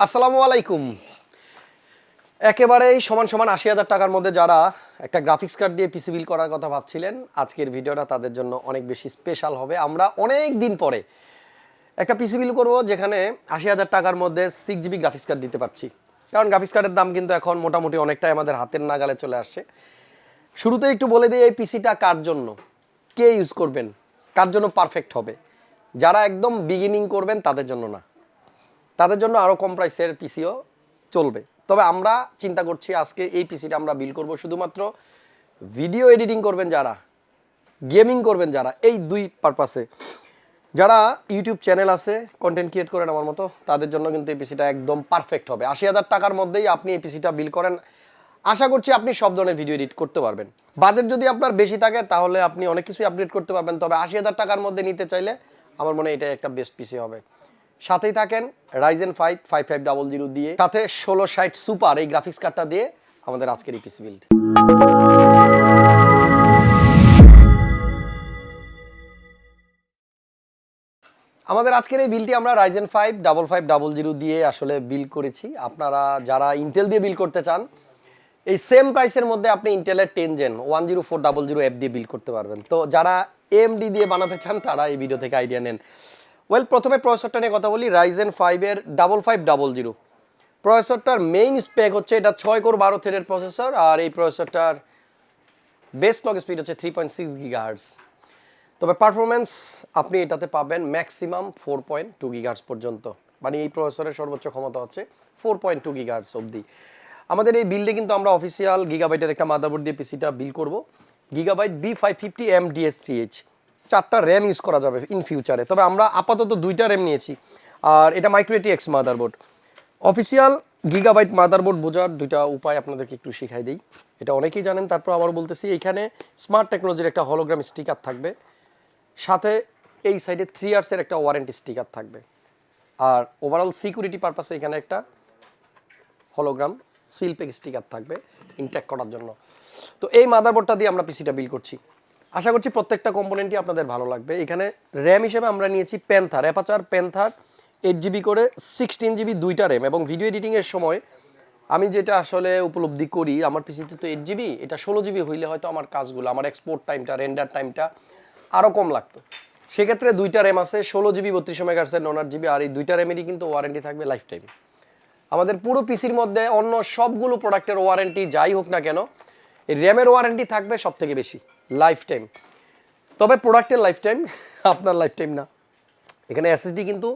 আসসালামু আলাইকুম। একেবারেই সমান সমান ৮০,০০০ টাকার মধ্যে যারা একটা গ্রাফিক্স কার্ড দিয়ে পিসি বিল্ড করার কথা ভাবছিলেন, আজকের ভিডিওটা তাদের জন্য অনেক বেশি স্পেশাল হবে। আমরা অনেক দিন পরে একটা পিসি বিল্ড করব যেখানে ৮০,০০০ টাকার মধ্যে 6 GB গ্রাফিক্স কার্ড দিতে পারছি। কারণ গ্রাফিক্স কার্ডের দাম কিন্তু এখন মোটামুটি অনেকটাই আমাদের হাতের নাগালে চলে আসছে। শুরুতে একটু বলে দিই এই পিসিটা কার জন্য, কে ইউজ করবেন, কার জন্য পারফেক্ট হবে। যারা একদম বিগিনিং করবেন তাদের জন্য না, তাদের জন্য আরও কম প্রাইসের পিসিও চলবে। তবে আমরা চিন্তা করছি আজকে এই পিসিটা আমরা বিল্ড করব শুধুমাত্র ভিডিও এডিটিং করবেন যারা, গেমিং করবেন যারা, এই দুই পারপাসে। যারা ইউটিউব চ্যানেল আছে, কন্টেন্ট ক্রিয়েট করেন আমার মতো, তাদের জন্য কিন্তু এই পিসিটা একদম পারফেক্ট হবে। ৮০,০০০ টাকার মধ্যেই আপনি এই পিসিটা বিল্ড করেন, আশা করছি আপনি সব ধরনের ভিডিও এডিট করতে পারবেন। বাজেট যদি আপনার বেশি থাকে তাহলে আপনি অনেক কিছুই আপডেট করতে পারবেন, তবে ৮০,০০০ টাকার মধ্যে নিতে চাইলে আমার মনে হয় এটা একটা বেস্ট পিসি হবে। সাথেই থাকেন Ryzen 5 5500 দিয়ে, সাথে 1660 সুপার এই গ্রাফিক্স কার্ডটা দিয়ে আমাদের আজকের এই পিসি বিল্ড। আমাদের আজকের এই বিলটি আমরা Ryzen 5 5500 দিয়ে আসলে বিল্ড করেছি। আপনারা যারা ইন্টেল দিয়ে বিল্ড করতে চান, এই সেম প্রাইসের মধ্যে আপনি ইন্টেলের 10 Gen 10400F দিয়ে বিল্ড করতে পারবেন। তো যারা AMD দিয়ে বানাতে চান তারা এই ভিডিও থেকে আইডিয়া নেন। প্রথমে প্রসেসরটা নিয়ে কথা বলি। Ryzen 5 এর 5500 প্রসেসরটার মেইন স্পেক হচ্ছে এটা 6 কোর 12 থ্রেডের প্রসেসর, আর এই প্রসেসরটার বেস ক্লক স্পিড হচ্ছে 3.6 GHz। তবে পারফরমেন্স আপনি এটাতে পাবেন ম্যাক্সিমাম 4.2 GHz পর্যন্ত, মানে এই প্রসেসরের সর্বোচ্চ ক্ষমতা হচ্ছে 4.2 GHz অবধি। আমাদের এই বিল্ডে কিন্তু আমরা অফিসিয়াল গিগাবাইটের একটা মাদারবোর্ড দিয়ে পিসিটা বিল্ড করব। গিগাবাইট B550M DS3H, 4টা র্যাম ইউজ করা যাবে ইন ফিউচারে। তবে আমরা আপাতত 2টা র্যাম নিয়েছি, আর এটা micro ATX motherboard. Official gigabyte motherboard বোঝার 2টা উপায় আপনাদেরকে একটু শিখাই দিই, এটা অনেকেই জানেন, তারপর আবার বলতেছি। এইখানে স্মার্ট টেকনোলজির একটা হলোগ্রাম স্টিকার থাকবে, সাথে এই সাইডে 3 ইয়ার্সের একটা ওয়ারেন্টি স্টিকার থাকবে, আর ওভারঅল সিকিউরিটি পারপাসে এখানে একটা হলোগ্রাম সিল প্যাক স্টিকার থাকবে ইনট্যাক্ট করার জন্য। তো এই মাদারবোর্ডটা দিয়ে আমরা পিসিটা বিল্ড করছি। আশা করছি প্রত্যেকটা কম্পোনেন্টই আপনাদের ভালো লাগবে। এখানে র্যাম হিসেবে আমরা নিয়েছি প্যান্থার, অ্যাপাচার প্যান্থার 8GB করে 16GB 2টা র্যাম। এবং ভিডিও এডিটিংয়ের সময় আমি যেটা আসলে উপলব্ধি করি, আমার পিসিতে তো 8GB, এটা 16GB হইলে হয়তো আমার কাজগুলো, আমার এক্সপোর্ট টাইমটা, রেন্ডার টাইমটা আরও কম লাগতো। সেক্ষেত্রে 2টা র্যাম আছে, 16GB 32 মেগাহার্টজের 9GB, আর এই 2টা র্যামেরই কিন্তু ওয়ারেন্টি থাকবে লাইফ টাইম। আমাদের পুরো পিসির মধ্যে অন্য সবগুলো প্রোডাক্টের ওয়ারেন্টি যাই হোক না কেন, এই র্যামের ওয়ারেন্টি থাকবে সব থেকে বেশি, লাইফ টাইম। তবে প্রোডাক্টের লাইফ টাইম, আপনার লাইফ টাইম না। এখানে এসএসডি কিন্তু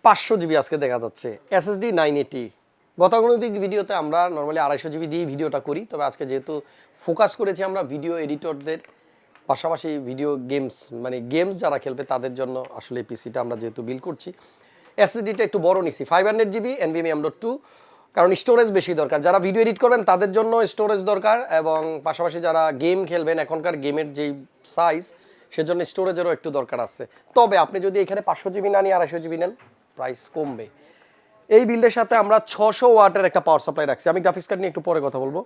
500GB আজকে দেখা যাচ্ছে, এসএসডি 980। গতানুগতিক ভিডিওতে আমরা নর্মালি 250GB দিয়ে ভিডিওটা করি, তবে আজকে যেহেতু ফোকাস করেছি আমরা ভিডিও এডিটরদের পাশাপাশি ভিডিও গেমস, মানে গেমস যারা খেলবে তাদের জন্য আসলে এই পিসিটা আমরা যেহেতু বিল্ড করছি, এসএসডিটা একটু বড় নিছি, 500GB NVMe M.2, কারণ স্টোরেজ বেশি দরকার। যারা ভিডিও এডিট করবেন তাদের জন্য স্টোরেজ দরকার, এবং পাশাপাশি যারা গেম খেলবেন, এখনকার গেমের যেই সাইজ, সেজন্য স্টোরেজেরও একটু দরকার আছে। তবে আপনি যদি এখানে 500GB না নিয়ে 250GB নেন, প্রাইস কমবে। এই বিল্ডের সাথে আমরা 600 ওয়াটের একটা পাওয়ার সাপ্লাই রাখছি। আমি গ্রাফিক্স কার্ড নিয়ে একটু পরে কথা বলবো।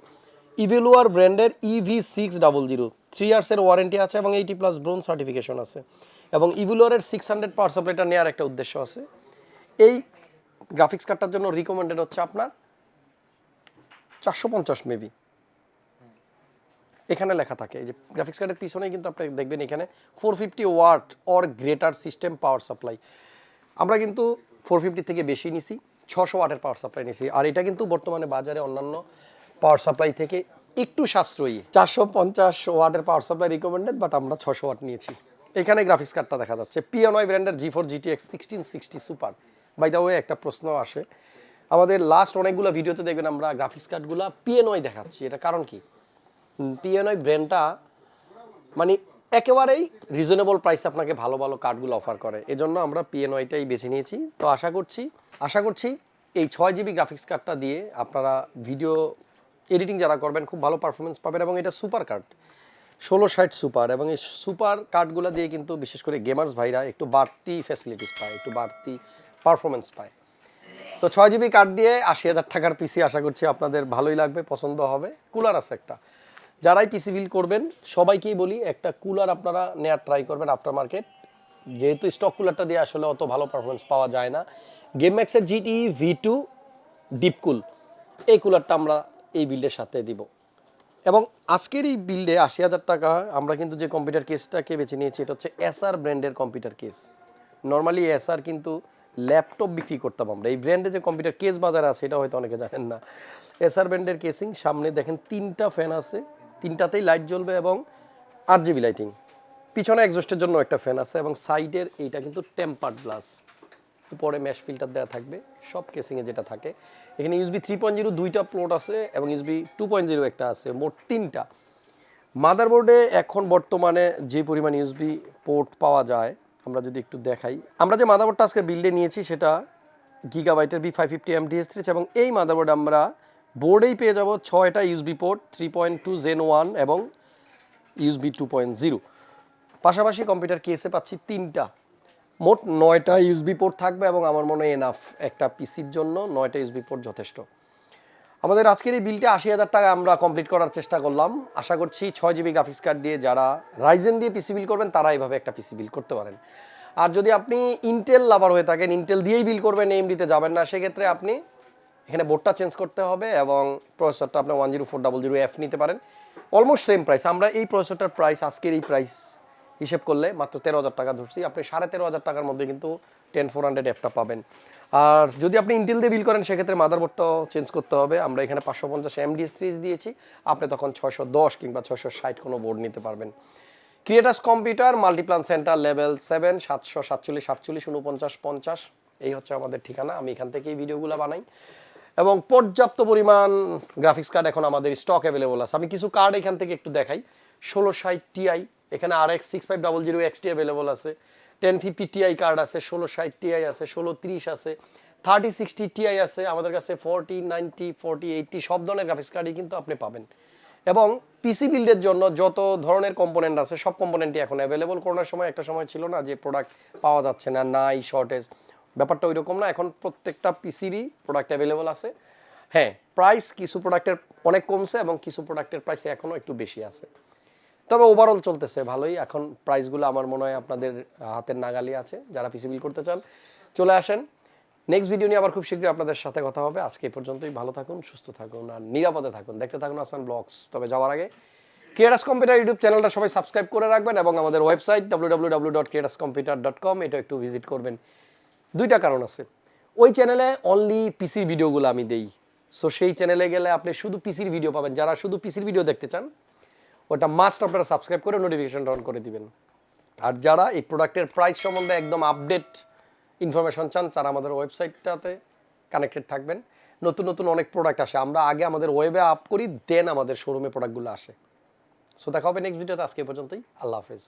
ইভেলুয়ার ব্র্যান্ডের EV600, 3 ইয়ার্সের ওয়ারেন্টি আছে এবং 80+ ব্রোঞ্জ সার্টিফিকেশন আছে। এবং ইভেলুয়ারের 600 পাওয়ার সাপ্লাইটা নেওয়ার একটা উদ্দেশ্য আছে। এই গ্রাফিক্স কার্ডটার জন্য রিকমেন্ডেড হচ্ছে আপনার 450 মেবি, এখানে লেখা থাকে। এই যে গ্রাফিক্স কার্ডের পিছনেই কিন্তু আপনি দেখবেন এখানে 450 watt or greater system power supply. আমরা কিন্তু 450 থেকে বেশি নিছি, 600 ওয়াটের পাওয়ার সাপ্লাই নিছি, আর এটা কিন্তু বর্তমানে বাজারে অন্যান্য পাওয়ার সাপ্লাই থেকে একটু সাশ্রয়ী। 450 ওয়াটের পাওয়ার সাপ্লাই রিকমেন্ডেড, বাট আমরা 600 ওয়াট নিয়েছি। এখানে গ্রাফিক্স কার্ডটা দেখা যাচ্ছে পিএনওয়াই ব্র্যান্ডের G4 GTX 1660 সুপার। বাই দ্য ওয়ে একটা প্রশ্ন আসে, আমাদের লাস্ট অনেকগুলো ভিডিওতে দেখবেন আমরা গ্রাফিক্স কার্ডগুলো পিএনওয়াই দেখাচ্ছি, এটা কারণ কি? পিএনওয়াই ব্র্যান্ডটা মানে একেবারেই রিজনেবল প্রাইসে আপনাকে ভালো ভালো কার্ডগুলো অফার করে, এজন্য আমরা পিএনওয়াইটাই বেছে নিয়েছি। তো আশা করছি এই 6GB গ্রাফিক্স কার্ডটা দিয়ে আপনারা ভিডিও এডিটিং যারা করবেন খুব ভালো পারফরমেন্স পাবেন। এবং এটা সুপার কার্ড, 1660 সুপার, এবং এই সুপার কার্ডগুলো দিয়ে কিন্তু বিশেষ করে গেমার্স ভাইরা একটু বাড়তি ফ্যাসিলিটিস পায়, একটু বাড়তি পারফরমেন্স পায়। তো 6GB কার্ড দিয়ে 80,000 টাকার পিসি আশা করছি আপনাদের ভালোই লাগবে, পছন্দ হবে। কুলার আছে একটা, যারাই পিসি বিল্ড করবেন সবাইকেই বলি একটা কুলার আপনারা নেওয়ার ট্রাই করবেন আফটার মার্কেট, যেহেতু স্টক কুলারটা দিয়ে আসলে অত ভালো পারফরমেন্স পাওয়া যায় না। গেম ম্যাক্সের জিটি V2 ডিপ কুল, এই কুলারটা আমরা এই বিল্ডের সাথে দিব। এবং আজকের এই বিল্ডে ৮০,০০০ টাকা আমরা কিন্তু যে কম্পিউটার কেসটাকে বেছে নিয়েছি এটা হচ্ছে এসআর ব্র্যান্ডের কম্পিউটার কেস। নর্মালি এসআর কিন্তু ল্যাপটপ বিক্রি করতাম আমরা, এই ব্র্যান্ডে যে কম্পিউটার কেস বাজারে আছে এটা হয়তো অনেকে জানেন না। এসআর ব্র্যান্ডের কেসিং, সামনে দেখেন 3টা ফ্যান আছে, 3টাতেই লাইট জ্বলবে এবং RGB লাইটিং, পিছনে এক্সস্টের জন্য একটা ফ্যান আছে এবং সাইডের এইটা কিন্তু টেম্পার্ড গ্লাস, উপরে ম্যাশ ফিল্টার দেওয়া থাকবে সব কেসিংয়ে যেটা থাকে। এখানে USB 3.0 দুইটা পোর্ট আছে এবং USB 2.0 একটা আছে, মোট 3টা। মাদারবোর্ডে এখন বর্তমানে যে পরিমাণ USB পোর্ট পাওয়া যায় আমরা যদি একটু দেখাই, আমরা যে মাদারবোর্ডটা আজকে বিল্ডে নিয়েছি সেটা গিগাবাইটের B550 MDS3 এবং এই মাদারবোর্ডে আমরা বোর্ডেই পেয়ে যাব 6টা USB পোর্ট 3.2 Gen 1 এবং USB 2.0, পাশাপাশি কম্পিউটার কেসে পাচ্ছি 3টা, মোট 9টা USB পোর্ট থাকবে এবং আমার মনে হয় এনাফ একটা পিসির জন্য 9টা USB পোর্ট যথেষ্ট। আমাদের আজকের এই বিলটা ৮০,০০০ টাকা আমরা কমপ্লিট করার চেষ্টা করলাম। আশা করছি 6GB গ্রাফিক্স কার্ড দিয়ে যারা রাইজেন দিয়ে পিসি বিল করবেন তারা এইভাবে একটা পিসি বিল করতে পারেন। আর যদি আপনি ইন্টেল লাভার হয়ে থাকেন, ইন্টেল দিয়েই বিল করবেন, AMD-তে যাবেন না, সেক্ষেত্রে আপনি এখানে বোর্ডটা চেঞ্জ করতে হবে এবং প্রসেসরটা আপনি 10400F নিতে পারেন। Almost same price. আমরা এই প্রসেসরটার প্রাইস আজকের এই প্রাইস হিসেব করলে মাত্র 13,000 টাকা ধরছি, আপনি 13,500 টাকার মধ্যে কিন্তু 10400F-টা পাবেন। আর যদি আপনি ইন্টেল দিয়ে বিল করেন সেক্ষেত্রে মাদারবোর্ডটাও চেঞ্জ করতে হবে। আমরা এখানে 550 MDS3 দিয়েছি, আপনি তখন 610 কিংবা 660 কোনো বোর্ড নিতে পারবেন। Creators computer, Multiplan centre, level 7, 747 47 49 50, এই হচ্ছে আমাদের ঠিকানা। আমি এখান থেকেই ভিডিওগুলো বানাই এবং পর্যাপ্ত পরিমাণ গ্রাফিক্স কার্ড এখন আমাদের স্টক অ্যাভেলেবল আছে। আমি কিছু কার্ড এখান থেকে একটু দেখাই। 1660 Ti, এখানে RX 6500 XT অ্যাভেলেবল আছে, 1050 Ti কার্ড আছে, 1660 Ti আছে, 1630 আছে, 3060 Ti আছে, আমাদের কাছে 40, 90, 40, 80 সব ধরনের গ্রাফিক্স কার্ডই কিন্তু আপনি পাবেন। এবং পিসি বিল্ডের জন্য যত ধরনের কম্পোনেন্ট আছে সব কম্পোনেন্টই এখন অ্যাভেলেবল। করোনার সময় একটা সময় ছিল না যে প্রোডাক্ট পাওয়া যাচ্ছে না, নাই, শর্টেজ, ব্যাপারটা ওই রকম না। এখন প্রত্যেকটা পিসিরই প্রোডাক্ট অ্যাভেলেবল আছে। হ্যাঁ, প্রাইস কিছু প্রোডাক্টের অনেক কমছে এবং কিছু প্রোডাক্টের প্রাইস এখনও একটু বেশি আছে, তবে ওভারঅল চলতেছে ভালোই। এখন প্রাইসগুলো আমার মনে হয় আপনাদের হাতের নাগালি আছে। যারা পিসি বিল করতে চান চলে আসেন। নেক্সট ভিডিও নিয়ে আবার খুব শীঘ্রই আপনাদের সাথে কথা হবে। আজকে এই পর্যন্তই। ভালো থাকুন, সুস্থ থাকুন আর নিরাপদে থাকুন। দেখতে থাকুন হাসান ব্লগস। তবে যাওয়ার আগে ক্রিয়েটার্স কম্পিউটার ইউটিউব চ্যানেলটা সবাই সাবস্ক্রাইব করে রাখবেন এবং আমাদের ওয়েবসাইট www.creatorscomputer.com এটা একটু ভিজিট করবেন। দুইটা কারণ আছে, ওই চ্যানেলে অনলি পিসির ভিডিওগুলো আমি দেই, সো সেই চ্যানেলে গেলে আপনি শুধু পিসির ভিডিও পাবেন। যারা শুধু পিসির ভিডিও দেখতে চান ওটা মাস্ট আপনারা সাবস্ক্রাইব করে নোটিফিকেশন অন করে দিবেন। আর যারা এই প্রোডাক্টের প্রাইস সম্বন্ধে একদম আপডেট ইনফরমেশন চান তারা আমাদের ওয়েবসাইটটাতে কানেক্টেড থাকবেন। নতুন নতুন অনেক প্রোডাক্ট আসে, আমরা আগে আমাদের ওয়েবে আপ করি, দেন আমাদের শোরুমে প্রোডাক্টগুলো আসে। সো দেখা হবে নেক্সট ভিডিওতে। আজকে পর্যন্তই, আল্লাহ হাফেজ।